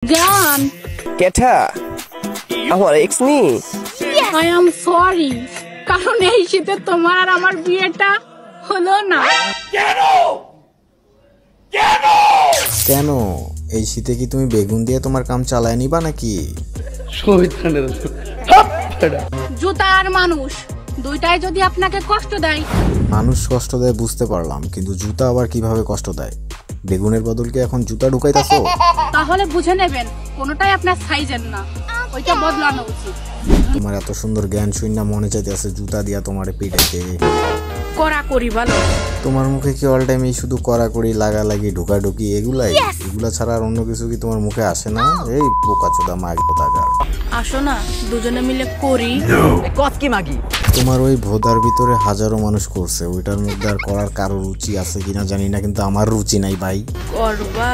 জান কেটা আমার এক্স নি আই এম সরি, কারণ এই শীতে তোমার আর আমার বিয়েটা হলো না। কেন এই শীতে কি তুমি বেগুন দিয়ে তোমার কাম চালায় নিবা নাকি? জুতা আর মানুষ দুইটাই যদি আপনাকে কষ্ট দেয়। মানুষ কষ্ট দেয় বুঝতে পারলাম, কিন্তু জুতা আবার কিভাবে কষ্ট দেয়? বেগুনের বদল কি এখন জুতা ঢুকাইতাছো? তাহলে বুঝে নেবেন কোনোটাই আপনার সাইজের না, ওইটা বদলানো উচিত। তোমার এত সুন্দর জ্ঞান শূন্য মনে চাইতেছে জুতা দিয়া তোমার পিটাইতে। করা করি ভালো। তোমার মুখে কি অল টাইম এই শুধু কড়াকড়ি লাগালাগি ঢুকাঢুকি এগুলা ছাড়া আর অন্য কিছু কি তোমার মুখে আসে না? এই বোকাচোদা মাগি কোথাকার। আসো না দুজনে মিলে করি। কত কি মাগি? তোমার ওই ভোদার ভিতরে হাজারো মানুষ করছে, ওইটার মধ্যে আর করার কারো রুচি আছে কিনা জানি না, কিন্তু আমার রুচি নাই ভাই। করবা?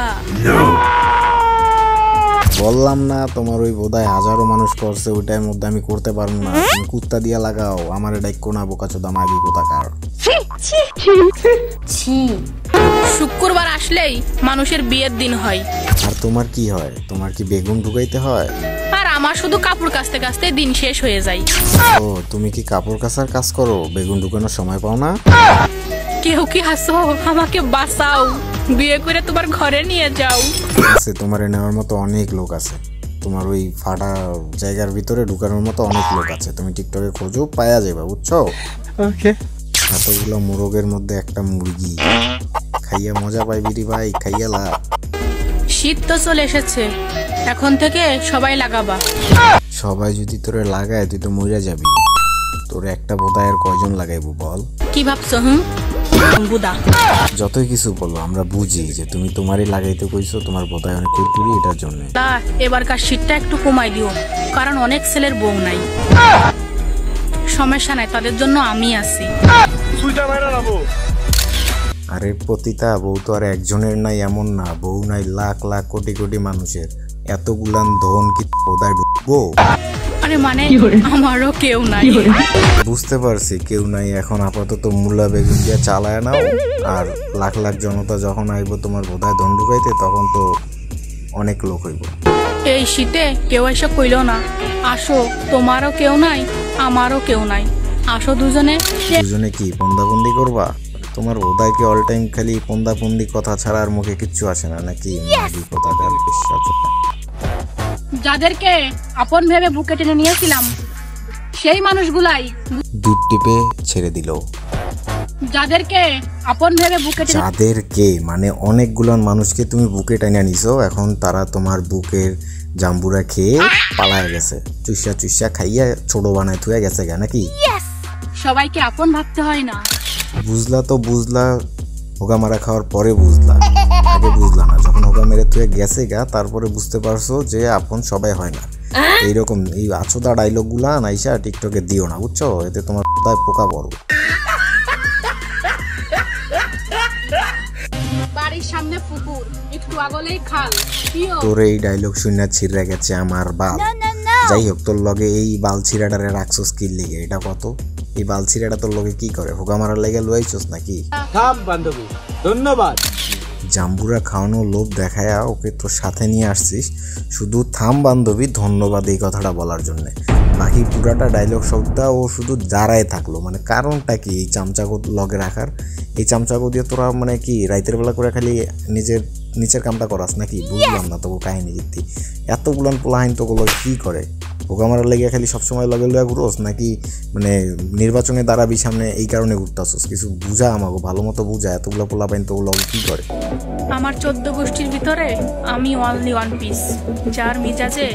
বললাম না তোমার ওই বোধায় হাজারো মানুষ করছে, ওইটার মধ্যে আমি করতে পারবো না। তুমি কুত্তা দিয়া লাগাও, আমার ডাইকো না বোকাচোদা মাগি কোথাকার। শুক্রবার আসলেই মানুষের বিয়ের দিন হয়। আর তোমার কি হয়? তোমার কি বেগুন ঢুকাইতে হয়? আর আমার শুধু কাপড় কাচতে কাচতে দিন শেষ হয়ে যায়। ও তুমি কি কাপড় কাচার কাজ করো? বেগুন ঢুকানোর সময় পাও না? কেউ কি হাসো? আমাকে বাঁচাও, বিয়ে করে তোমার ঘরে নিয়ে যাও। আছে তোমার নেওয়ার মতো অনেক লোক আছে, তোমার ওই ফাটা জায়গার ভিতরে ঢুকানোর মতো অনেক লোক আছে। তুমি টিকটকে খোঁজো, পায়া যাবে, বুঝছো? ওকে। এতগুলো মোরগের মধ্যে একটা মুরগি, খাইয়া মজা পাইবি রে ভাই, খাইয়া লা। শীত তো চলে এসেছে, এখন থেকে সবাই লাগাবা। সবাই যদি তোরে লাগায় তুই তো মরে যাবি। তোর একটা বোধায় আর কয়জন লাগাইবো বল? কি ভাবছো? বুদা যতই কিছু বলো আমরা বুঝি যে তুমি তোমারই লাগাইতে কইছো, তোমার বোধায় অনেক কুরকুরি এটার জন্য। এবারকার শীতটা একটু কমাই দিও, কারণ অনেক ছেলের বউ নাই। সমস্যা নাই, তাদের জন্য আমি আছি। আরে পতিতা, বউ তো আর একজনের নাই এমন না, বউ নাই লাখ লাখ কোটি কোটি মানুষের। এতগুলান ধন কি বোধায় ঢুকবো? আরে মানে আমারও কেউ নাই। বুঝতে পারছি কেউ নাই, এখন আপাতত মূলা বেগুন দিয়ে চালায় নাও। আর লাখ লাখ জনতা যখন আইব তোমার বোধায় ধন ঢুকাইতে, তখন তো অনেক লোক হইব। এই শীতে কেউ এসে কইলো না আসো, তোমারও কেউ নাই আমারও কেউ নাই, আসো দুজনে। দুজনে কি পন্দাবন্দি করবা? তোমার বোধায় কি অল টাইম খালি পন্দাবন্দি কথা ছাড়া আর মুখে কিচ্ছু আসে না নাকি? যাদেরকে আপন ভেবে বুকে টেনে নিয়েছিলাম সেই মানুষগুলাই দুধ টিপে ছেড়ে দিল। যাদেরকে আপন ভেবে বুকে টেনে, যাদেরকে মানে অনেকগুলো মানুষকে তুমি বুকে টেনে নিছো, এখন তারা তোমার বুকের জাম্বুরা খেয়ে পালায় গেছে, চুষা চুষা খাইয়া ছোট বানায় থুয়ে গেছে গা নাকি? সবাইকে আপন ভাবতে হয় না। বুঝলা তো বুঝলা, হোগা মারা খাওয়ার পরে বুঝলা, আগে বুঝলা না। যখন হোগা মেরে থুয়ে গেছে গা তারপরে বুঝতে পারছো যে আপন সবাই হয় না। এইরকম এই আছোদা ডায়লগ গুলা নাইসা টিকটকে দিও না, বুঝছো? এতে তোমার পোকা পড়ো। বাড়ির সামনে পুকুর, একটু আগলেই খাল। তোর এই ডায়লগ শুনে ছিঁড়ে গেছে আমার বাল। যাই হোক, তোর লগে এই বাল ছিঁড়াটারে রাখছোস কি লেগে? এটা কত? এই বাল ছিঁড়াটা তোর লগে কি করে? হোগা মারার লেগে লুয়াইছোস নাকি? থাম বান্ধবী, ধন্যবাদ। জাম্বুরা খাওয়ানো লোভ দেখায়া ওকে তোর সাথে নিয়ে আসছিস শুধু থাম বান্ধবী ধন্যবাদ এই কথাটা বলার জন্যে। বাকি পুরাটা ডায়লগ শব্দটা ও শুধু দাঁড়ায় থাকলো, মানে কারণটা কি এই চামচাগো লগে রাখার? এই চামচাগো দিয়ে তোরা মানে কি রাইতের বেলা করে খালি নিচের কামটা করাস নাকি? বুঝলাম না তোকে কাহিনী কীর্তি। এতগুলান পোলাহাইন তোগুলো কি করে? ওকে আমার লেগে খালি সবসময় লগে লগে ঘুরোস নাকি? মানে নির্বাচনে দাঁড়াবি সামনে এই কারণে ঘুরতাছোস? কিছু বুঝা আমাকে, ভালো মতো বুঝা। এতগুলো পোলাপাইন তোগুলো কি করে? আমার 14 গোষ্ঠীর ভিতরে আমি অনলি ওয়ান পিস, যার মিজাজে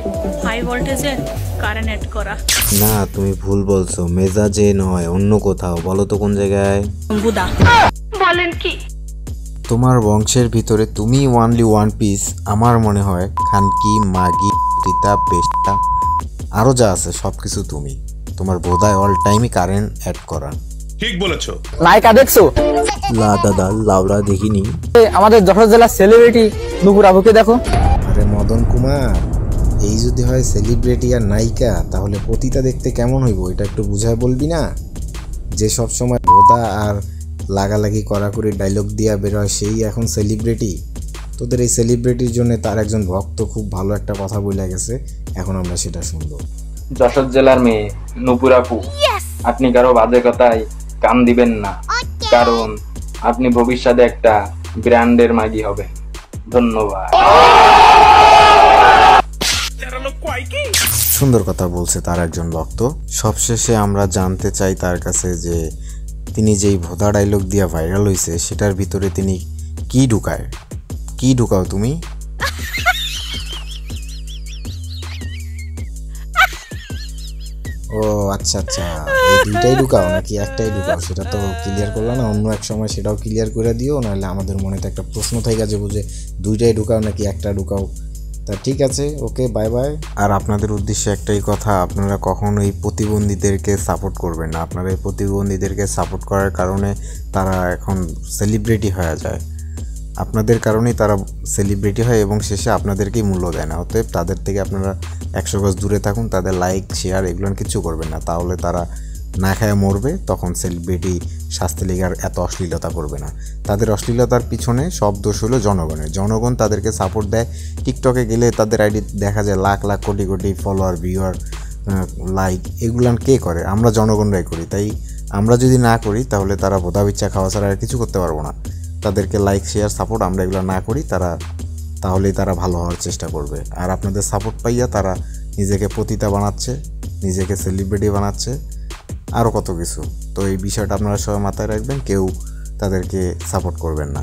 হাই ভোল্টেজের কারেন্ট অ্যাড করা। না তুমি ভুল বলছো, মেজাজে নয় অন্য কোথাও। বলো তো কোন জায়গায়? বুদা বলেন কি? তোমার বংশের ভিতরে তুমি ওয়ানলি ওয়ান পিস। আমার মনে হয় খানকি, মাগি, পিতা, পেশা আরো যা আছে সবকিছু তুমি। তোমার বোধায় অল টাইমই কারেন্ট অ্যাড করা। ঠিক বলেছো। নায়িকা দেখছো? লা দাদা লাউড়া দেখিনি। আমাদের যশোর জেলার সেলিব্রিটি নুপুর আবুকে দেখো। আরে মদন কুমার, এই যদি হয় সেলিব্রিটি আর নায়িকা, তাহলে পতিতা দেখতে কেমন হইব এটা একটু বুঝায় বলবি না? যে সবসময় বোধা আর লাগালাগি করা করে ডায়লগ দিয়া বের হয় সেই এখন সেলিব্রিটি। তোদের এই সেলিব্রিটির জন্য তার একজন ভক্ত খুব ভালো একটা কথা বলে গেছে, এখন আমরা সেটা শুনবো। যশোর জেলার মেয়ে নুপুর আপু, আপনি কারো বাজে কথায় কান দিবেন না, কারণ আপনি ভবিষ্যতে একটা ব্র্যান্ডের মাগি হবেন। ধন্যবাদ। সুন্দর কথা বলছে তার একজন ভক্ত। সবশেষে আমরা জানতে চাই তার কাছে যে তিনি যেই ভোদা ডায়লগ দিয়া ভাইরাল হয়েছে সেটার ভিতরে তিনি কি ঢুকাও তুমি? ও আচ্ছা আচ্ছা, এই দুইটাই ঢুকাও নাকি একটাই ঢুকাও সেটা তো ক্লিয়ার করলো না। অন্য এক সময় সেটাও ক্লিয়ার করে দিও, নাহলে আমাদের মনে তো একটা প্রশ্ন থেকে যাবে যে দুইটাই ঢুকাও নাকি একটা ঢুকাও। তা ঠিক আছে, ওকে, বাই বাই। আর আপনাদের উদ্দেশ্যে একটাই কথা, আপনারা কখনোই প্রতিবন্ধীদেরকে সাপোর্ট করবেন না। আপনারা এই প্রতিবন্ধীদেরকে সাপোর্ট করার কারণে তারা এখন সেলিব্রিটি হয়ে যায়, আপনাদের কারণেই তারা সেলিব্রিটি হয় এবং শেষে আপনাদেরকেই মূল্য দেয় না। অতএব তাদের থেকে আপনারা 100 গজ দূরে থাকুন, তাদের লাইক শেয়ার এগুলো কিছু করবেন না, তাহলে তারা না খায় মরবে, তখন সেলিব্রিটি শাস্তি লেগার এত অশ্লীলতা করবে না। তাদের অশ্লীলতার পিছনে সব দোষ হলো জনগণের। জনগণ তাদেরকে সাপোর্ট দেয়। টিকটকে গেলে তাদের আইডি দেখা যায় lakh lakh crore crore follower, viewer, like এগুলান কে করে? আমরা জনগণরাই করি। তাই আমরা যদি না করি তাহলে তারা ভোদা বিচ্ছা খাওয়া ছাড়া আর কিছু করতে পারবো না। তাদেরকে লাইক শেয়ার সাপোর্ট আমরা এগুলো না করি, তাহলেই তারা ভালো হওয়ার চেষ্টা করবে। আর আপনাদের সাপোর্ট পাইয়া তারা নিজেকে পতিতা বানাচ্ছে, নিজেকে সেলিব্রিটি বানাচ্ছে, আরও কত কিছু। তো এই বিষয়টা আপনারা সবাই মাথায় রাখবেন, কেউ তাদেরকে সাপোর্ট করবেন না।